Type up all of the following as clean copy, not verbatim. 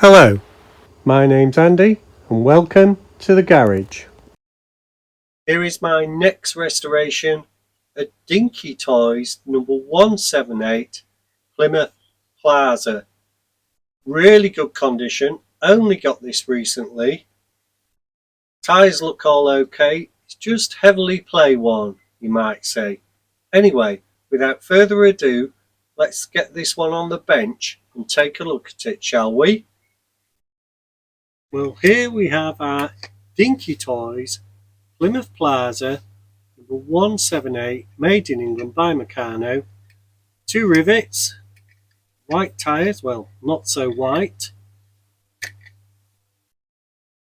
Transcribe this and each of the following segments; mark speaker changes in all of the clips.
Speaker 1: Hello, my name's Andy and welcome to the garage. Here is my next restoration at Dinky Toys number 178 Plymouth Plaza. Really good condition, only got this recently. Tyres look all okay, it's just heavily play worn, you might say. Anyway, without further ado, let's get this one on the bench and take a look at it, shall we? Well, here we have our Dinky Toys Plymouth Plaza number 178, made in England by Meccano. 2 rivets, white tyres, well, not so white.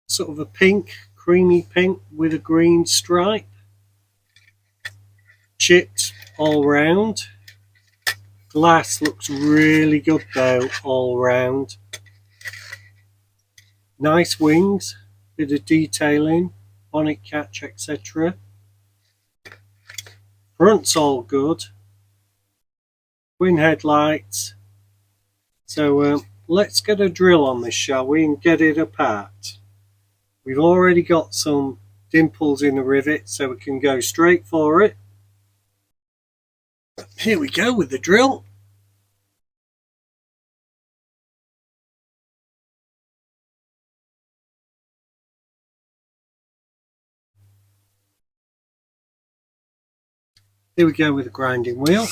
Speaker 1: Sort of a pink, creamy pink with a green stripe. Chipped all round. Glass looks really good though, all round. Nice wings, bit of detailing, bonnet catch, etc. Front's all good. Twin headlights. So let's get a drill on this, shall we, and get it apart. We've already got some dimples in the rivet, so we can go straight for it. Here we go with the drill. Here we go with the grinding wheel.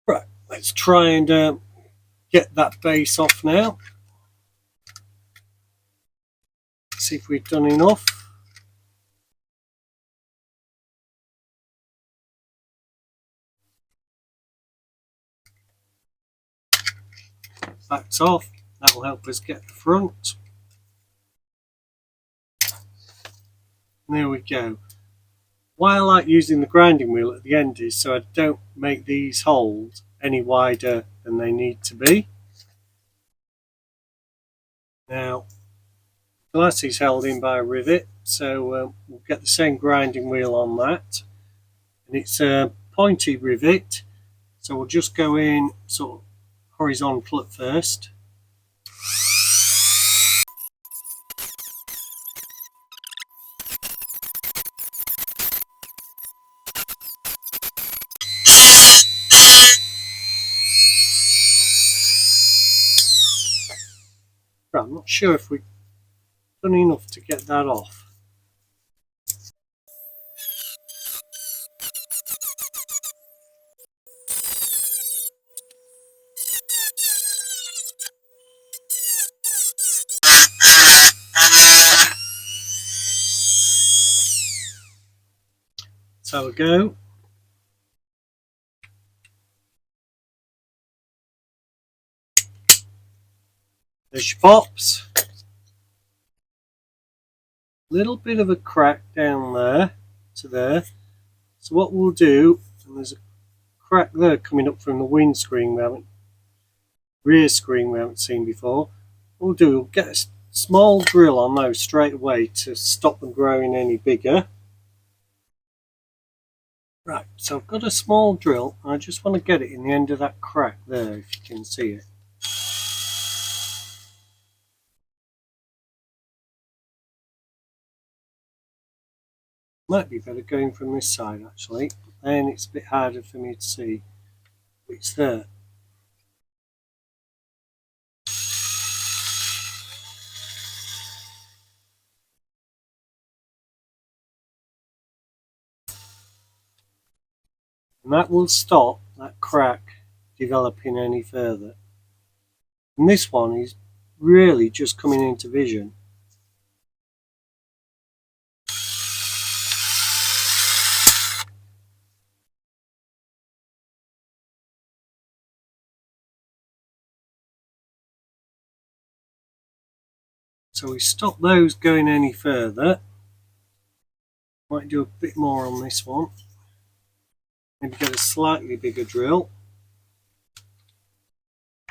Speaker 1: Right, let's try and get that base off now. See if we've done enough. That's off. That will help us get the front. And there we go. Why I like using the grinding wheel at the end is so I don't make these holes any wider than they need to be. Now, the glass is held in by a rivet, so we'll get the same grinding wheel on that. And it's a pointy rivet, so we'll just go in sort of horizontal at first. Right, I'm not sure if we've done enough to get that off. So we go. There's your pops. Little bit of a crack down there to there. So what we'll do, and there's a crack there coming up from the windscreen rear screen we haven't seen before. What we'll do, we'll get a small drill on those straight away to stop them growing any bigger. Right, so I've got a small drill. I just want to get it in the end of that crack there, if you can see it. Might be better going from this side actually, then it's a bit harder for me to see. It's there. And that will stop that crack developing any further. And this one is really just coming into vision. So we stop those going any further. Might do a bit more on this one. Maybe get a slightly bigger drill.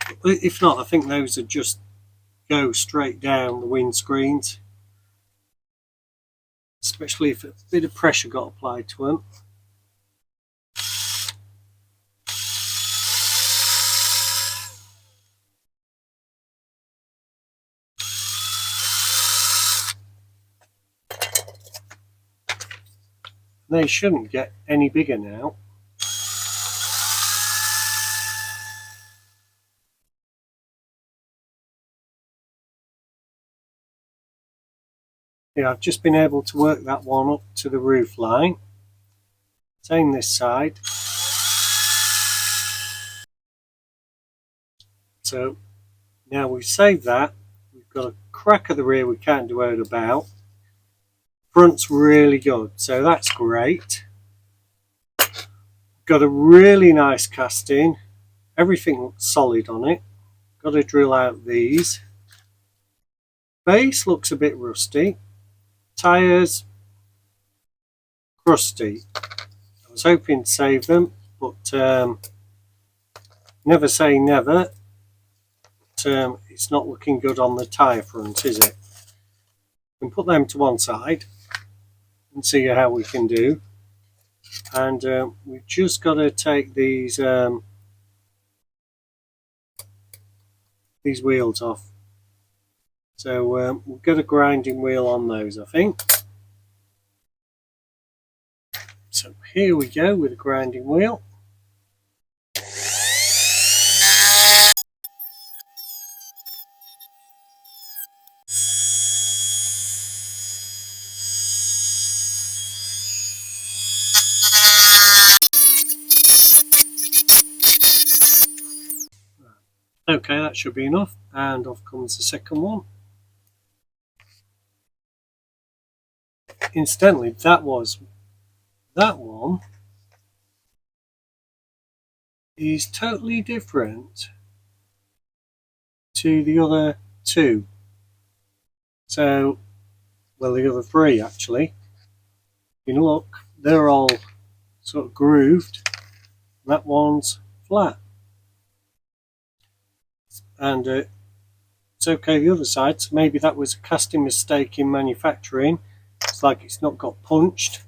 Speaker 1: Put if not, I think those would just go straight down the windscreens, especially if a bit of pressure got applied to them. They shouldn't get any bigger now. Yeah, I've just been able to work that one up to the roof line. Same this side. So now we've saved that. We've got a crack of the rear we can't do out about. Front's really good, so that's great. Got a really nice casting. Everything looks solid on it. Got to drill out these. Base looks a bit rusty. Tyres, crusty. I was hoping to save them, but never say never. But, it's not looking good on the tyre front, is it? We can put them to one side and see how we can do. And we've just got to take these wheels off. So we'll get a grinding wheel on those, I think. So here we go with a grinding wheel. Okay, that should be enough, and off comes the second one. Incidentally, that one is totally different to the other two. So, well, the other three actually. You know, look, they're all sort of grooved. That one's flat. And it's okay the other side, so maybe that was a casting mistake in manufacturing. It's like it's not got punched.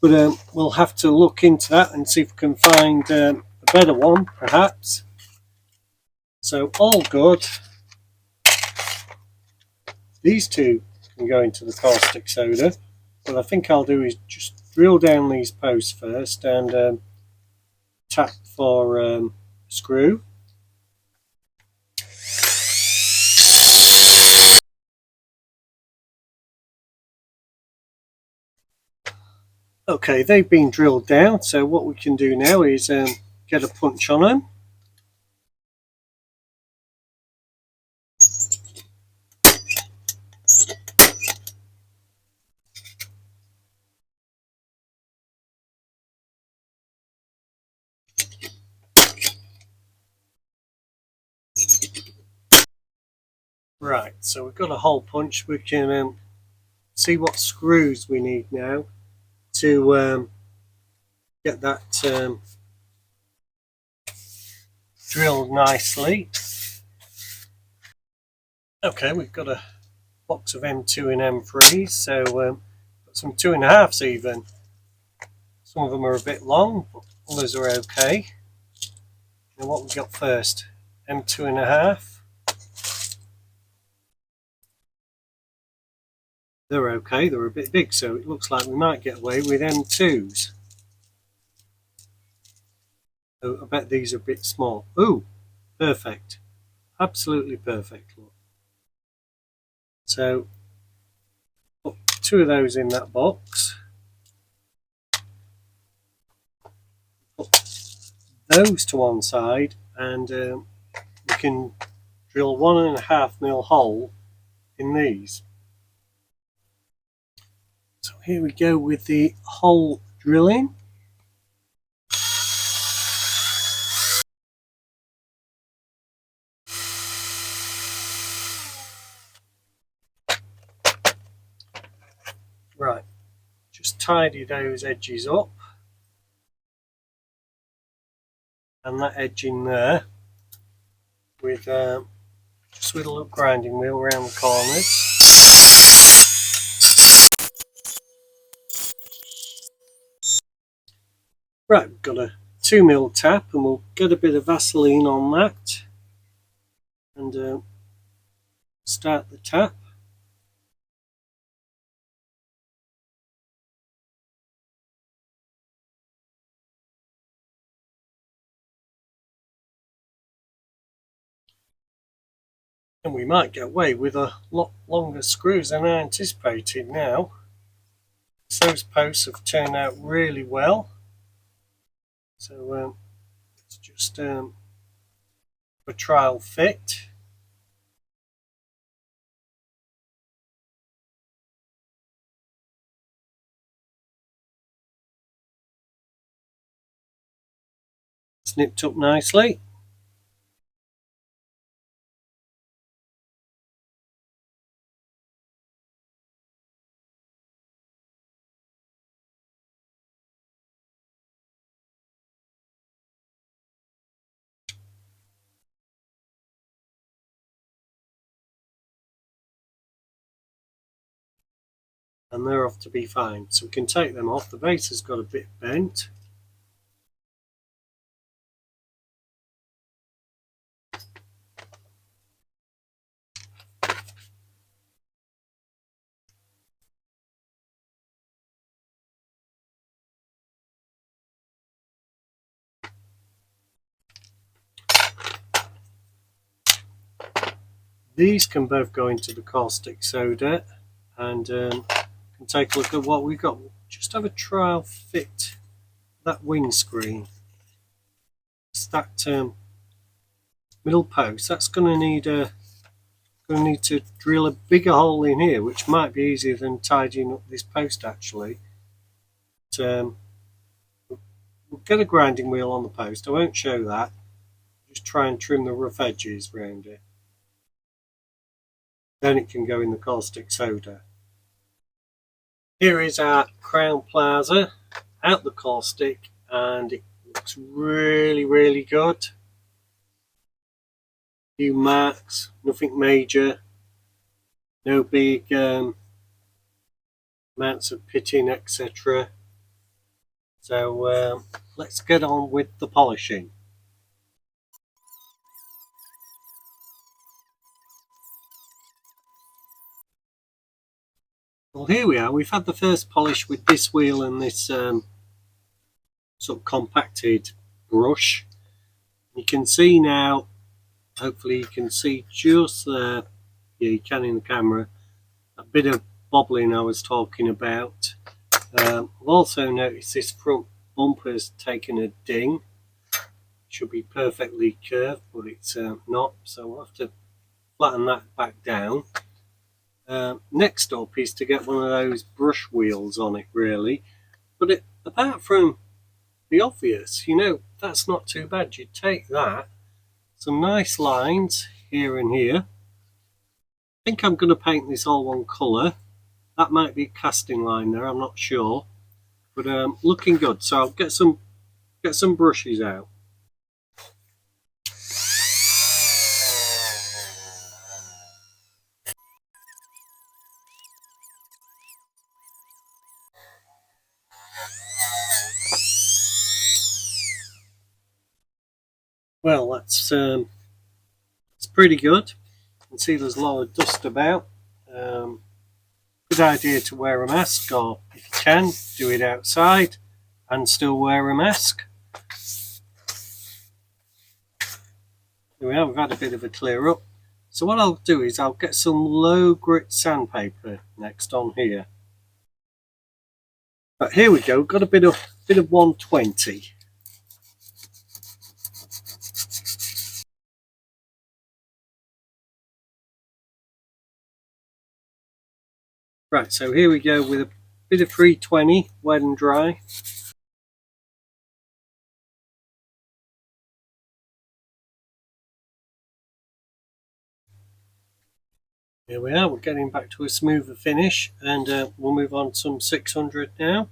Speaker 1: But we'll have to look into that and see if we can find a better one, perhaps. So all good. These two can go into the caustic soda. What I think I'll do is just drill down these posts first and tap for a screw. Okay, they've been drilled down, so what we can do now is get a punch on them. Right, so we've got a hole punch. We can see what screws we need now to get that drilled nicely. Okay, we've got a box of M2 and M3s, so got some 2.5s even. Some of them are a bit long, but others are okay. Now what we got first? M2.5. They're okay, they're a bit big, so it looks like we might get away with M2s. Oh, I bet these are a bit small. Ooh, perfect. Absolutely perfect. Look. So, put 2 of those in that box. Put those to one side, and we can drill 1.5mm hole in these. So here we go with the hole drilling. Right, just tidy those edges up, and that edge in there. with just with a little grinding wheel around the corners. Right, we've got a 2mm tap, and we'll get a bit of Vaseline on that and start the tap. And we might get away with a lot longer screws than I anticipated now. Those posts have turned out really well. So it's just a trial fit. Snipped up nicely. And they're off to be fine. So we can take them off. The base has got a bit bent. These can both go into the caustic soda, and can take a look at what we've got. Just have a trial fit that windscreen. It's that middle post. That's going to need to drill a bigger hole in here, which might be easier than tidying up this post actually. But, we'll get a grinding wheel on the post. I won't show that. Just try and trim the rough edges around it. Then it can go in the caustic soda. Here is our Crown Plaza out the caustic, and it looks really, really good. Few marks, nothing major, no big amounts of pitting, etc. So let's get on with the polishing. Well, here we are. We've had the first polish with this wheel and this sort of compacted brush. You can see now, hopefully you can see just there, yeah, you can in the camera, a bit of bobbling I was talking about. I've also noticed this front bumper's taken a ding. It should be perfectly curved, but it's not, so we'll have to flatten that back down. Next up is to get one of those brush wheels on it, really. But apart from the obvious, you know, that's not too bad. You take that, some nice lines here and here. I think I'm going to paint this all one colour. That might be a casting line there, I'm not sure. But looking good, so I'll get some brushes out. Well, that's pretty good. You can see there's a lot of dust about. Good idea to wear a mask, or if you can, do it outside and still wear a mask. There we are, we've had a bit of a clear up. So what I'll do is I'll get some low grit sandpaper next on here. But here we go, got a bit of 120. Right, so here we go with a bit of 320, wet and dry. Here we are, we're getting back to a smoother finish, and we'll move on to some 600 now.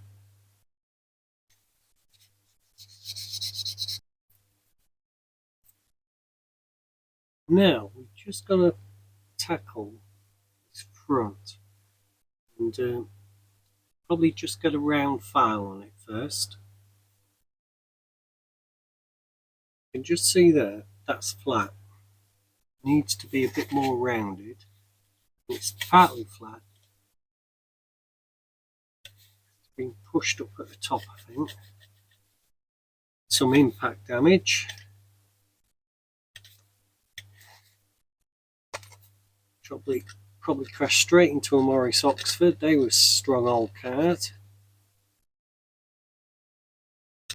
Speaker 1: Now we're just going to tackle this front and probably just get a round file on it first. You can just see there, that's flat. It needs to be a bit more rounded. It's partly flat. It's been pushed up at the top, I think. Some impact damage. Probably crashed straight into a Morris Oxford. They were strong old cars.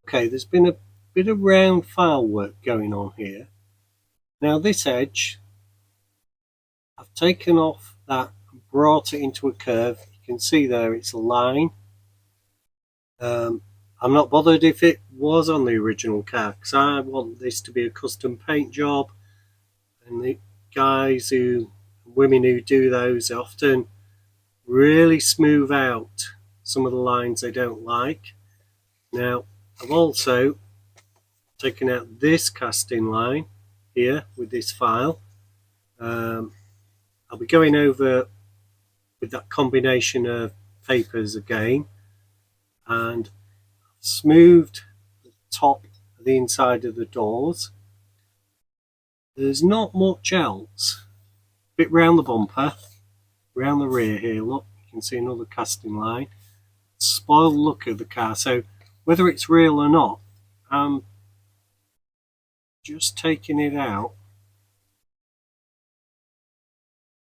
Speaker 1: Okay, there's been a bit of round file work going on here. Now this edge, I've taken off that and brought it into a curve. You can see there it's a line. I'm not bothered if it was on the original car because I want this to be a custom paint job, and the women who do those often really smooth out some of the lines they don't like. Now I've also taken out this casting line here with this file. I'll be going over with that combination of papers again, and smoothed the top of the inside of the doors. There's not much else. A bit round the bumper, round the rear here, look, you can see another casting line. Spoiled look of the car, so whether it's real or not, I'm just taking it out.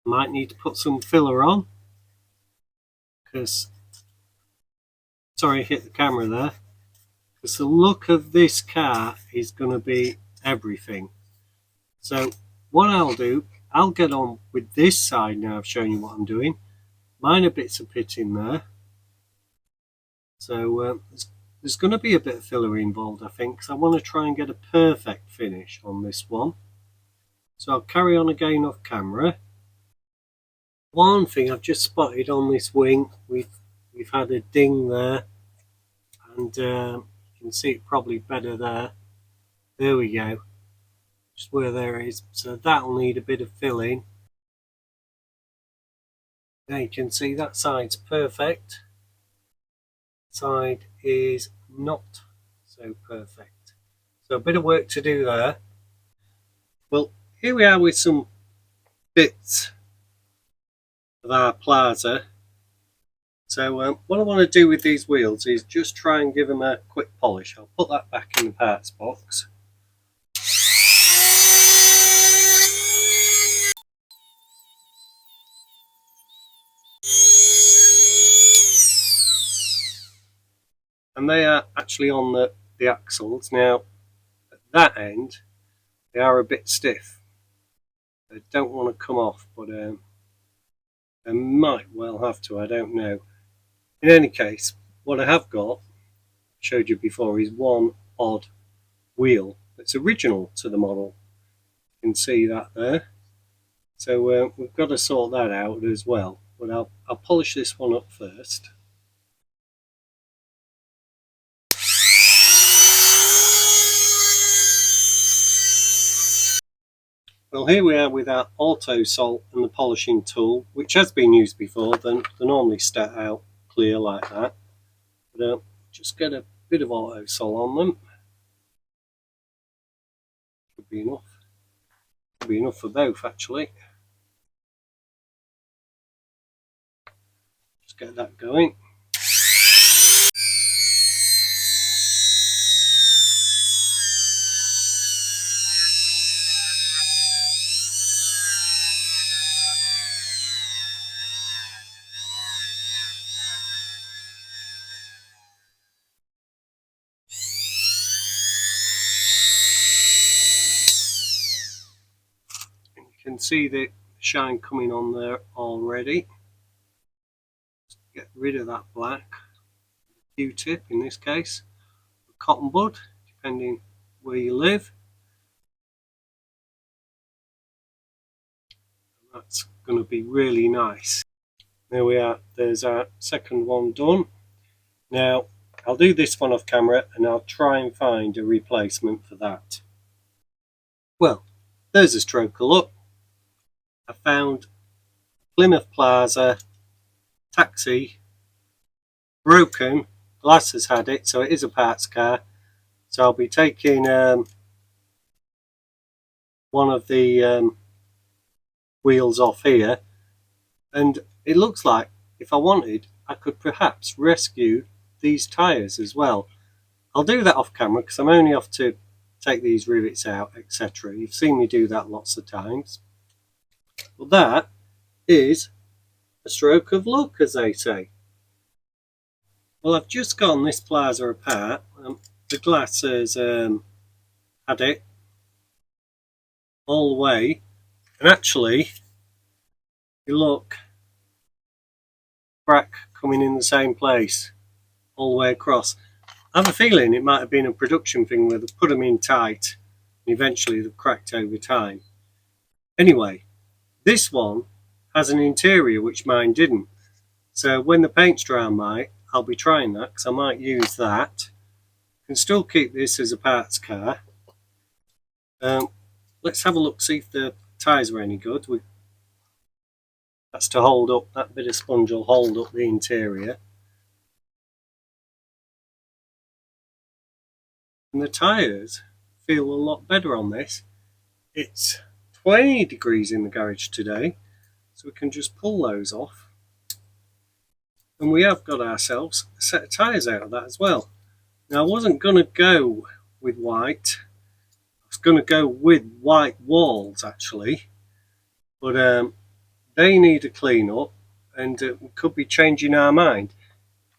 Speaker 1: Might need to put some filler on, because, sorry I hit the camera there, because the look of this car is going to be everything. So what I'll do, I'll get on with this side now. I've shown you what I'm doing. Minor bits of pitting there. So there's going to be a bit of filler involved, I think, because I want to try and get a perfect finish on this one. So I'll carry on again off camera. One thing I've just spotted on this wing, we've had a ding there, and you can see it probably better there. There we go. Just where there is, so that'll need a bit of filling. There you can see that side's perfect. Side is not so perfect. So a bit of work to do there. Well, here we are with some bits of our Plaza. So what I want to do with these wheels is just try and give them a quick polish. I'll put that back in the parts box. And they are actually on the axles. Now, at that end, they are a bit stiff. They don't want to come off, but they might well have to, I don't know. In any case, what I have got, showed you before, is one odd wheel that's original to the model. You can see that there. So we've got to sort that out as well. But I'll polish this one up first. Well, here we are with our auto salt and the polishing tool, which has been used before. They normally start out clear like that. But just get a bit of auto salt on them. Should be enough. Should be enough for both, actually. Just get that going. You can see the shine coming on there already. Get rid of that black. Q-tip in this case, cotton bud, depending where you live. That's going to be really nice. There we are, there's our second one done. Now I'll do this one off camera and I'll try and find a replacement for that. Well, there's a stroke of luck. I found Plymouth Plaza taxi, broken, glass has had it, so it is a parts car. So I'll be taking one of the wheels off here, and it looks like if I wanted I could perhaps rescue these tyres as well. I'll do that off camera because I'm only off to take these rivets out, etc. You've seen me do that lots of times. But that is a stroke of luck, as they say. Well, I've just gotten this plaza apart. The glass has had it all the way, and actually, you look, crack coming in the same place all the way across. I have a feeling it might have been a production thing where they've put them in tight and eventually they've cracked over time. Anyway, this one has an interior which mine didn't. So when the paint's dry on mine, I'll be trying that because I might use that. Can still keep this as a parts car. Let's have a look, see if the tyres are any good. That's to hold up, that bit of sponge will hold up the interior. And the tyres feel a lot better on this. It's 20 degrees in the garage today, so we can just pull those off. And we have got ourselves a set of tyres out of that as well. Now I wasn't going to go with white. I was going to go with white walls actually, but they need a clean up, and we could be changing our mind.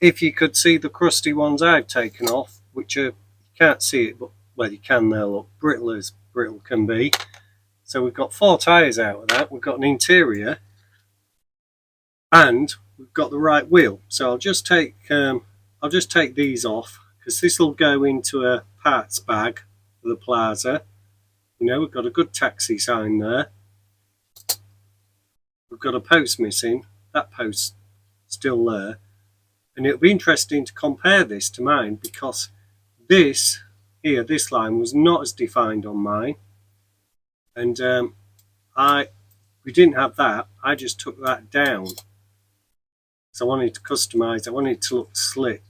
Speaker 1: If you could see the crusty ones I've taken off, which are, you can't see it, but well you can there, look, brittle as brittle can be. So we've got 4 tyres out of that, we've got an interior, and we've got the right wheel. So I'll just take these off because this will go into a parts bag for the plaza. You know, we've got a good taxi sign there. We've got a post missing, that post's still there. And it'll be interesting to compare this to mine because this here, this line was not as defined on mine. And we didn't have that, I just took that down. So I wanted to customise, I wanted it to look slick.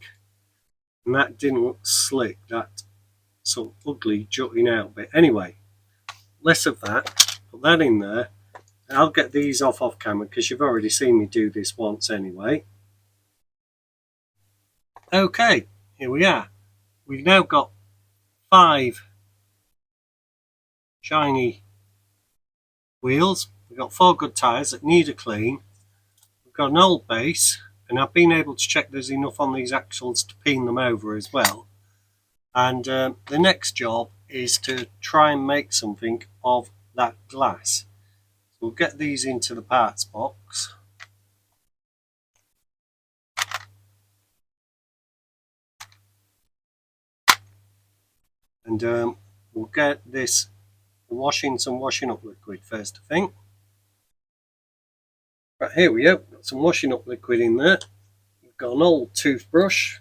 Speaker 1: And that didn't look slick, that sort of ugly jutting out bit. Anyway, less of that, put that in there. I'll get these off camera because you've already seen me do this once anyway. Okay, here we are. We've now got 5 shiny wheels. We've got 4 good tyres that need a clean. We've got an old base, and I've been able to check there's enough on these axles to peen them over as well. And the next job is to try and make something of that glass. So we'll get these into the parts box. And we'll get this some washing up liquid first, I think. Right, here we go, got some washing up liquid in there. We've got an old toothbrush.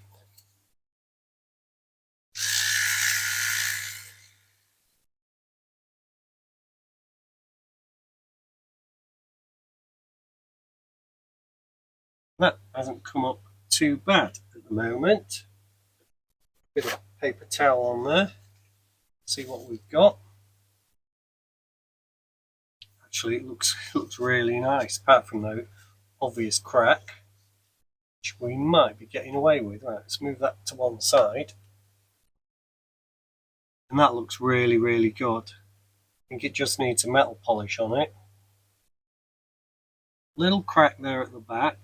Speaker 1: That hasn't come up too bad at the moment. Bit of paper towel on there. See what we've got. Actually, it looks really nice, apart from the obvious crack, which we might be getting away with. Right, let's move that to one side. And that looks really good. I think it just needs a metal polish on it. Little crack there at the back.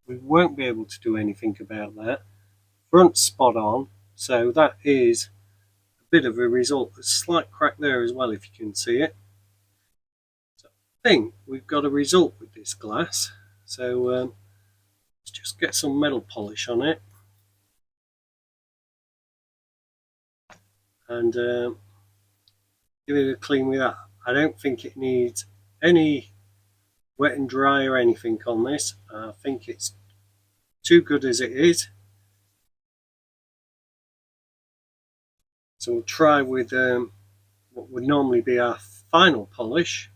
Speaker 1: We won't be able to do anything about that. Front spot on, so that is a bit of a result. There's a slight crack there as well, if you can see it. So I think we've got a result with this glass. So let's just get some metal polish on it. And give it a clean with that. I don't think it needs any wet and dry or anything on this. I think it's too good as it is. So we'll try with what would normally be our final polish.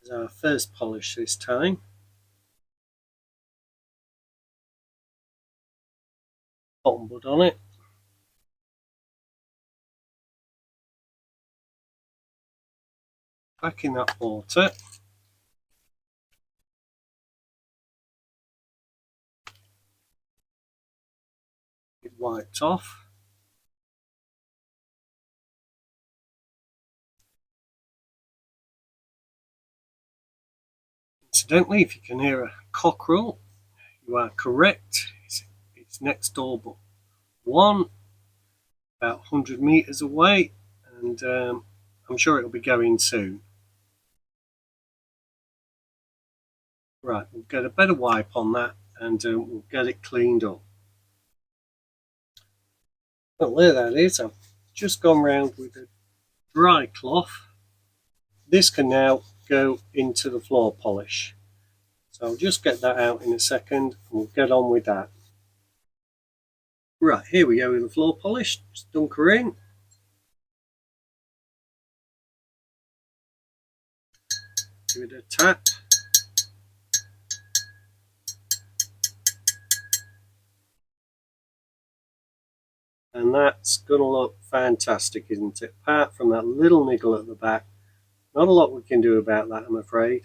Speaker 1: It's our first polish this time. Cotton bud on it. Back in that water. It wiped off. Incidentally, if you can hear a cockerel, you are correct. It's next door but one, about 100 metres away, and I'm sure it'll be going soon. Right, we'll get a better wipe on that and we'll get it cleaned up. Well, there that is. I've just gone round with a dry cloth. This can now go into the floor polish. So I'll just get that out in a second and we'll get on with that. Right, here we go with the floor polish. Just dunk her in. Give it a tap. And that's going to look fantastic, isn't it? Apart from that little niggle at the back. Not a lot we can do about that, I'm afraid.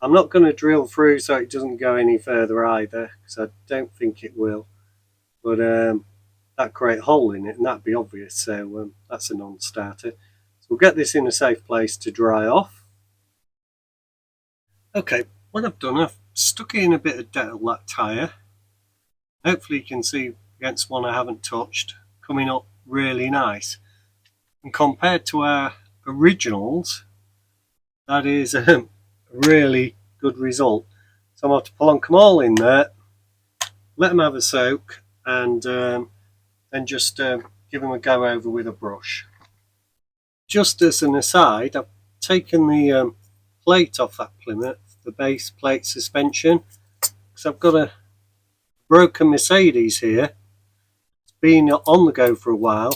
Speaker 1: I'm not going to drill through so it doesn't go any further either, because I don't think it will. But that'd create a hole in it, and that'd be obvious, so that's a non-starter. So we'll get this in a safe place to dry off. Okay, what I've done, I've stuck in a bit of Dettol, that tyre. Hopefully you can see against one I haven't touched, coming up really nice. And compared to our originals, that is a really good result. So I'm going to have to plonk them all in there, let them have a soak, and then just give them a go over with a brush. Just as an aside, I've taken the plate off that Plymouth, the base plate suspension, because I've got a broken Mercedes here. It's been on the go for a while,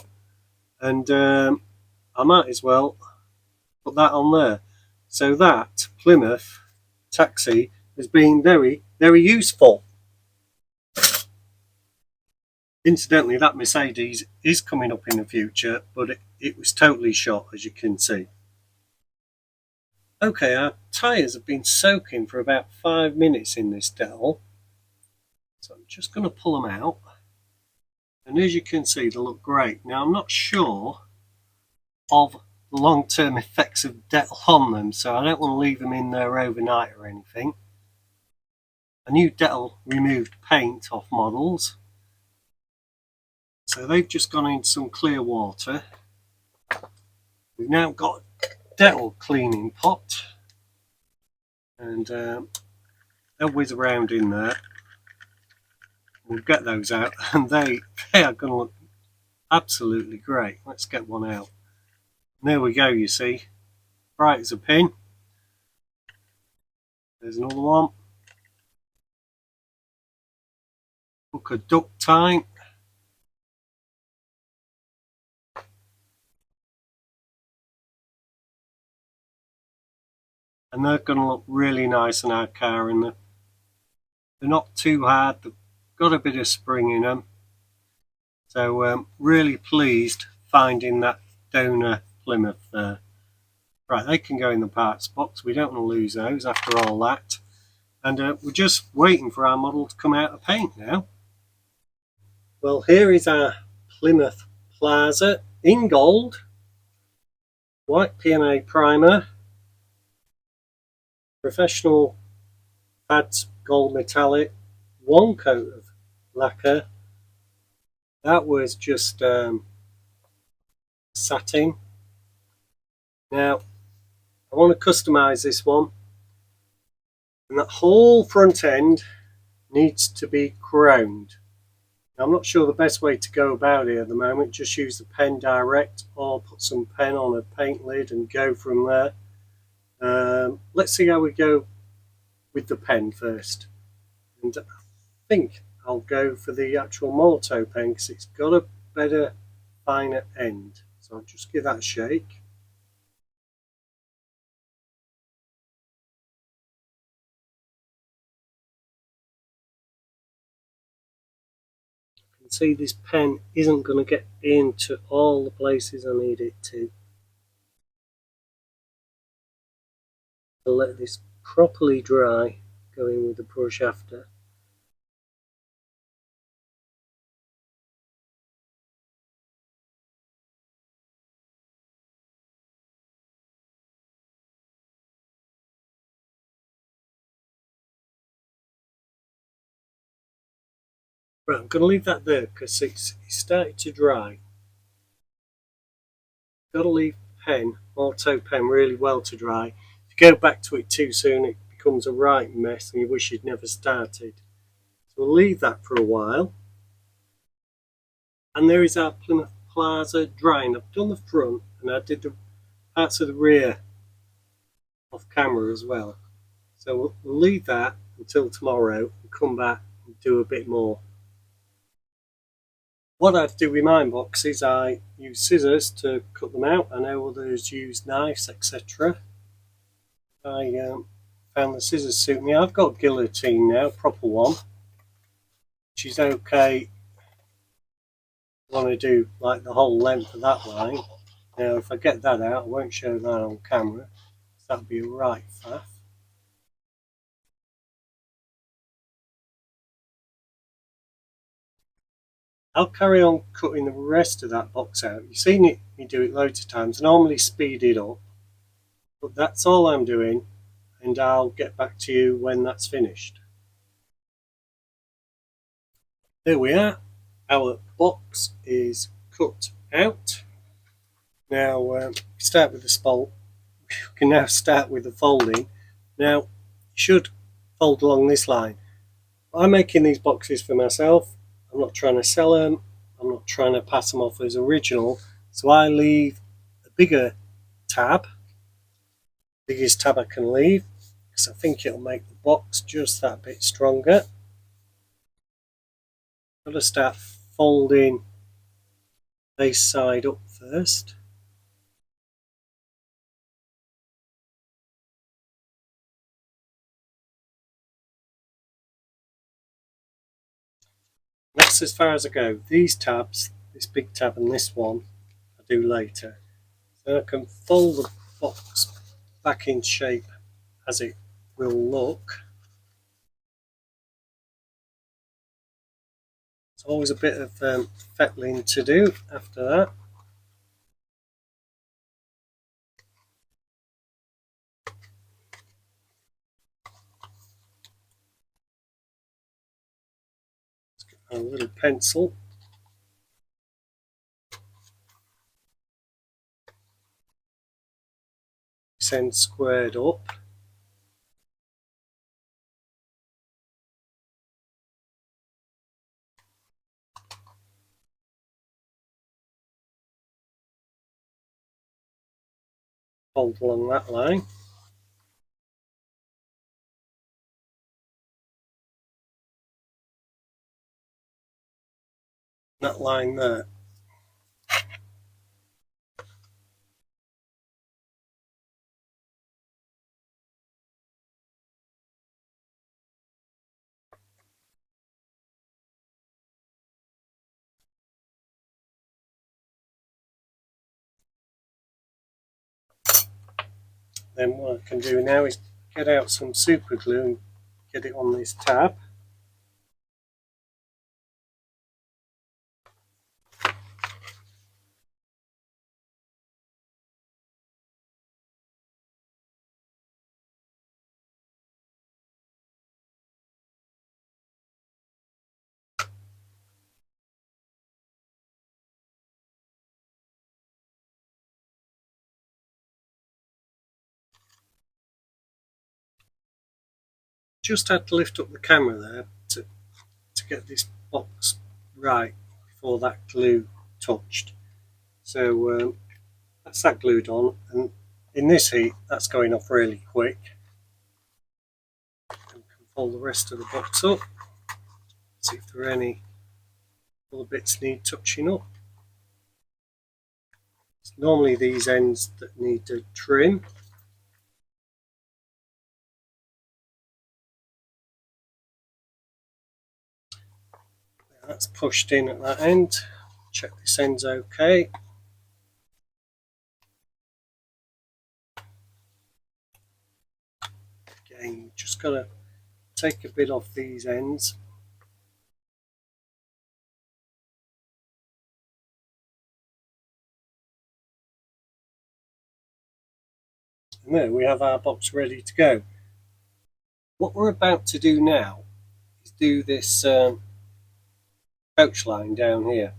Speaker 1: and I might as well put that on there. So that Plymouth taxi has been very, very useful. Incidentally, that Mercedes is coming up in the future, but it was totally shot, as you can see. Okay, our tyres have been soaking for about 5 minutes in this Dettol. So I'm just going to pull them out. And as you can see, they look great. Now, I'm not sure of the long-term effects of Dettol on them, so I don't want to leave them in there overnight or anything. A new Dettol removed paint off models. So they've just gone into some clear water. We've now got a Dettol cleaning pot, and they'll whiz around in there. We'll get those out, and they are going to look absolutely great. Let's get one out. And there we go, you see. Bright as a pin. There's another one. Hook a duck type. And they're going to look really nice in our car, and they're not too hard. They've got a bit of spring in them. So really pleased finding that donor Plymouth there. Right, they can go in the parts box. We don't want to lose those after all that. And we're just waiting for our model to come out of paint now. Well, here is our Plymouth Plaza in gold. White PMA primer. Professional pads gold metallic. One coat of lacquer. That was just satin. Now, I want to customize this one, and that whole front end needs to be chromed. Now, I'm not sure the best way to go about it at the moment. Just use the pen direct, or put some pen on a paint lid and go from there. Let's see how we go with the pen first. And I think I'll go for the actual Molto pen because it's got a better, finer end. So I'll just give that a shake. can see this pen isn't going to get into all the places I need it to. I'll let this properly dry, go in with the brush after. Right, I'm going to leave that there because it's started to dry. Got to leave pen, auto pen, really well to dry. If you go back to it too soon, it becomes a right mess and you wish you'd never started. So we'll leave that for a while. And there is our Plymouth Plaza drying. I've done the front and I did the parts of the rear off camera as well. So we'll leave that until tomorrow and come back and do a bit more. What I do with my boxes, I use scissors to cut them out. I know others use knives, etc. I found the scissors suit me. I've got guillotine now, proper one, which is okay. I want to do like the whole length of that line. Now, if I get that out, I won't show that on camera. That'd be a right faff. I'll carry on cutting the rest of that box out. You've seen me do it loads of times. I normally speed it up, but that's all I'm doing, and I'll get back to you when that's finished. There we are. Our box is cut out. Now, we start with the spolt. We can now start with the folding. Now, you should fold along this line. I'm making these boxes for myself. I'm not trying to sell them. I'm not trying to pass them off as original. So I leave a bigger tab, biggest tab I can leave, because I think it'll make the box just that bit stronger. Got to start folding this side up first. That's as far as I go. These tabs, this big tab and this one, I do later. So I can fold the box back in shape as it will look. It's always a bit of fettling to do after that. Let's get a little pencil. This end squared up. Fold along that line. That line there. Then what I can do now is get out some super glue and get it on this tab. Just had to lift up the camera there to get this box right before that glue touched. So that's that glued on, and in this heat that's going off really quick. And we can fold the rest of the box up, see if there are any other bits need touching up. It's normally these ends that need to trim. That's pushed in at that end. Check this end's okay. Again, just got to take a bit off these ends. And there we have our box ready to go. What we're about to do now is do this coach line down here.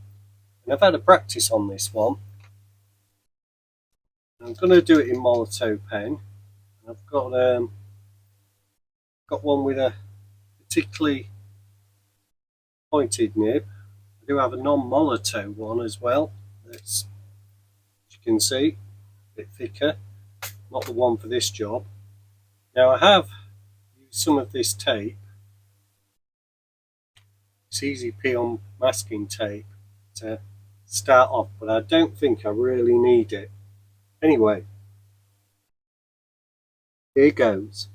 Speaker 1: And I've had a practice on this one. I'm going to do it in Molotov pen. I've got one with a particularly pointed nib. I do have a non-Molotov one as well. That's, as you can see, a bit thicker. Not the one for this job. Now I have used some of this tape. It's easy peel masking tape to start off, but I don't think I really need it. Anyway, here goes.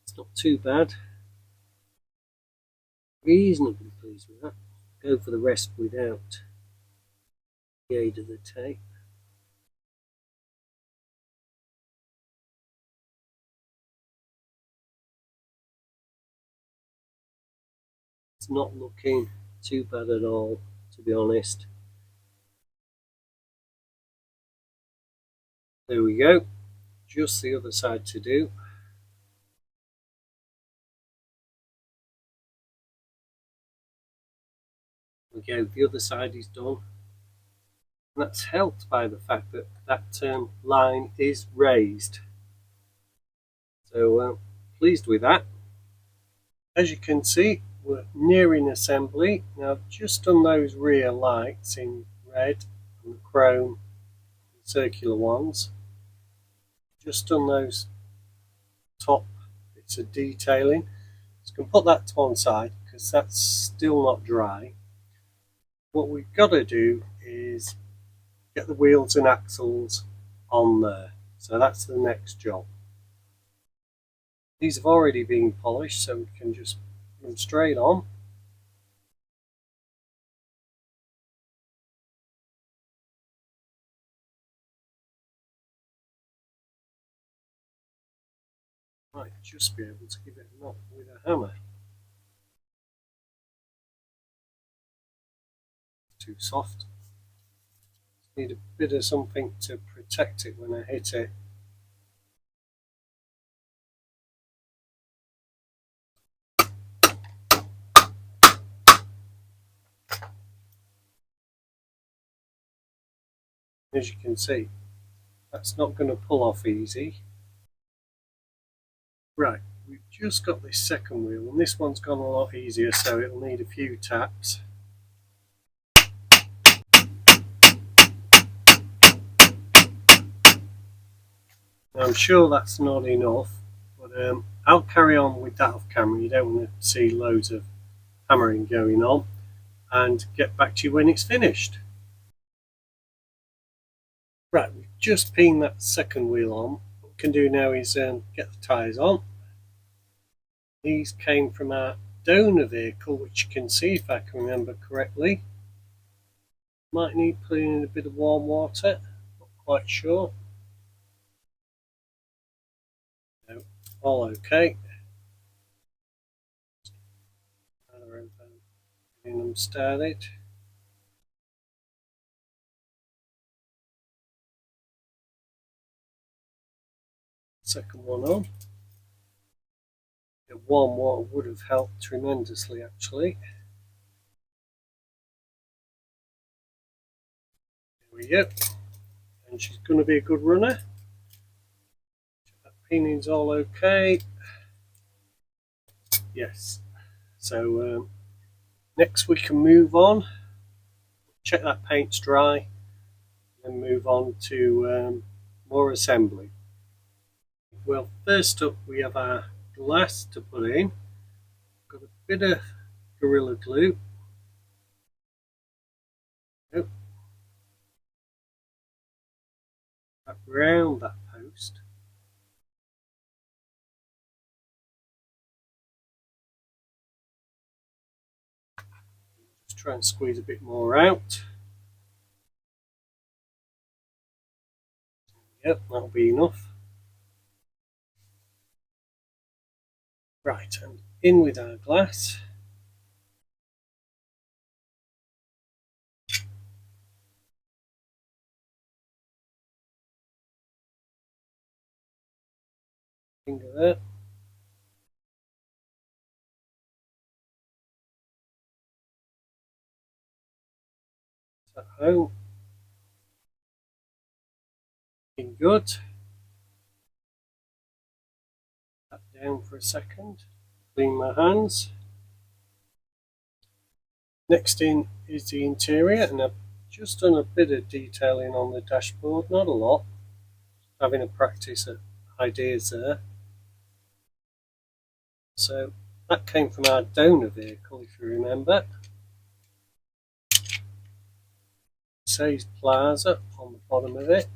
Speaker 1: It's not too bad. Reasonably pleased with that. Go for the rest without the aid of the tape. It's not looking too bad at all, to be honest. There we go. Just the other side to do. There we go. The other side is done. And that's helped by the fact that that line is raised. So pleased with that. As you can see, we're nearing assembly. Now I've just done those rear lights in red and the chrome and circular ones. Just done those top bits of detailing. So you can put that to one side because that's still not dry. What we've got to do is get the wheels and axles on there. So that's the next job. These have already been polished, so we can just put them straight on. Might just be able to give it a knock with a hammer. Too soft. Need a bit of something to protect it when I hit it. As you can see, that's not going to pull off easy. Right, we've just got this second wheel, and this one's gone a lot easier, so it'll need a few taps. Now, I'm sure that's not enough, but I'll carry on with that off camera. You don't want to see loads of hammering going on, and get back to you when it's finished. Right, we've just pinned that second wheel on. What we can do now is get the tyres on. These came from our donor vehicle, which you can see if I can remember correctly. Might need putting in a bit of warm water, not quite sure. No, all okay. Getting them started. Second one on. The warm water would have helped tremendously, actually. There we go. And she's going to be a good runner. That pinion's all okay. Yes. So next we can move on. Check that paint's dry. And move on to more assembly. Well, first up we have our glass to put in. Got a bit of Gorilla Glue. Wrap round that post. Just try and squeeze a bit more out. Yep, that'll be enough. Right, and in with our glass. Finger there. At home. Looking good. That down for a second. Clean my hands. Next in is the interior, and I've just done a bit of detailing on the dashboard, not a lot. Having a practice at ideas there. So that came from our donor vehicle, if you remember. It says Plaza on the bottom of it.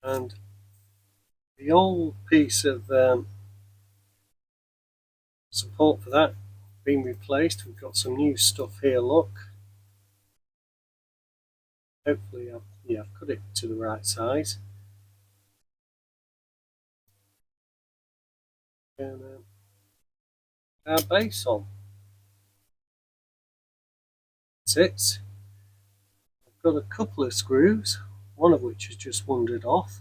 Speaker 1: And the old piece of support for that been replaced. We've got some new stuff here, look. Hopefully I've cut it to the right size. And our base on. That's it. I've got a couple of screws, one of which has just wandered off.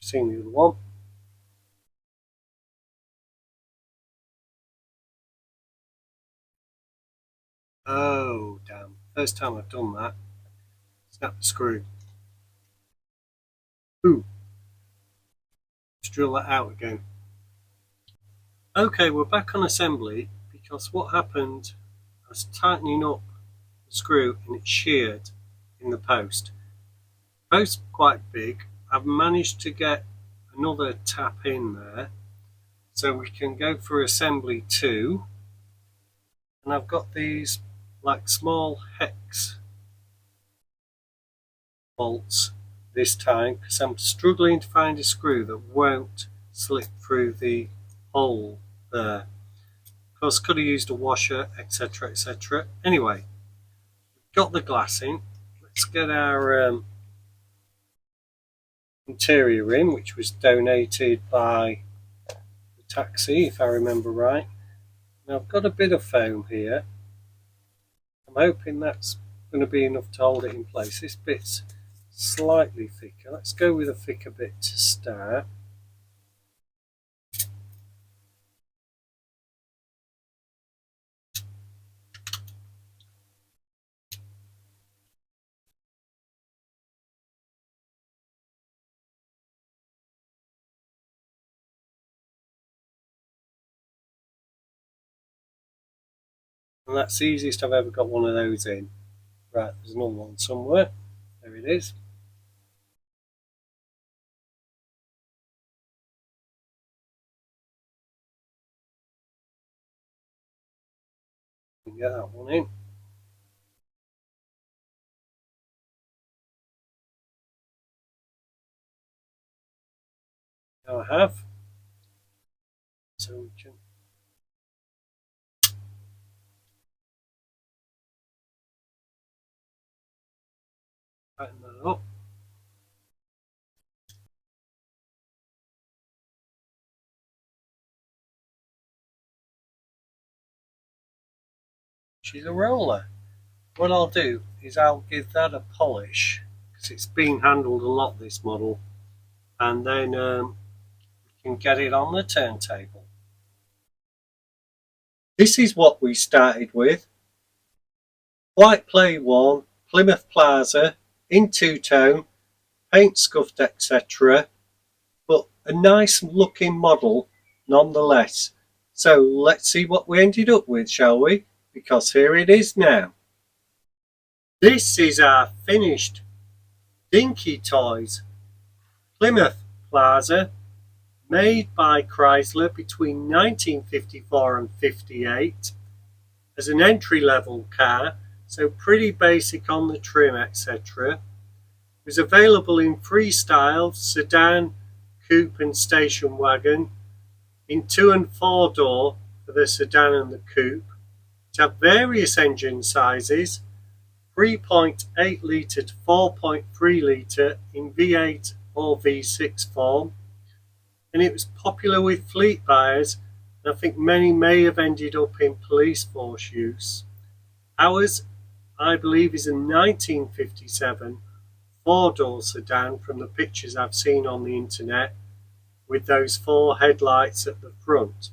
Speaker 1: Seen the other one. Oh damn, first time I've done that. Snap the screw. Ooh. Let's drill that out again. Okay, we're back on assembly because what happened, I was tightening up the screw and it sheared in the post. The post's quite big. I've managed to get another tap in there so we can go for assembly 2. And I've got these like small hex bolts this time because I'm struggling to find a screw that won't slip through the hole there. Of course, could have used a washer, etc, etc. Anyway, we've got the glass in. Let's get our interior in, which was donated by the taxi, if I remember right. Now I've got a bit of foam here. I'm hoping that's going to be enough to hold it in place. This bit's slightly thicker. Let's go with a thicker bit to start. And that's the easiest I've ever got one of those in. Right, there's another one somewhere. There it is. Get that one in. Now I have. So we can tighten that up. She's a roller. What I'll do is I'll give that a polish because it's been handled a lot, this model, and then we can get it on the turntable. This is what we started with. White Play 1, Plymouth Plaza, in two-tone, paint scuffed, etc. But a nice looking model nonetheless. So let's see what we ended up with, shall we? Because here it is now. This is our finished Dinky Toys Plymouth Plaza, made by Chrysler between 1954 and 58 as an entry-level car, so pretty basic on the trim, etc. It was available in three styles: sedan, coupe and station wagon, in 2 and 4 door for the sedan and the coupe. It had various engine sizes: 3.8 litre to 4.3 litre in V8 or V6 form, and it was popular with fleet buyers, and I think many may have ended up in police force use. Ours, I believe, is a 1957 4-door sedan from the pictures I've seen on the internet, with those 4 headlights at the front.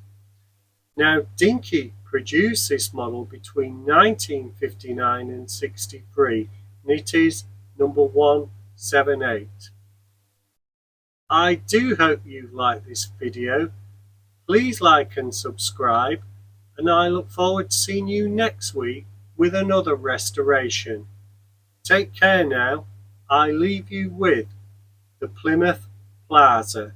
Speaker 1: Now, Dinky produced this model between 1959 and 63, and it is number 178. I do hope you like this video. Please like and subscribe, and I look forward to seeing you next week with another restoration. Take care now. I leave you with the Plymouth Plaza.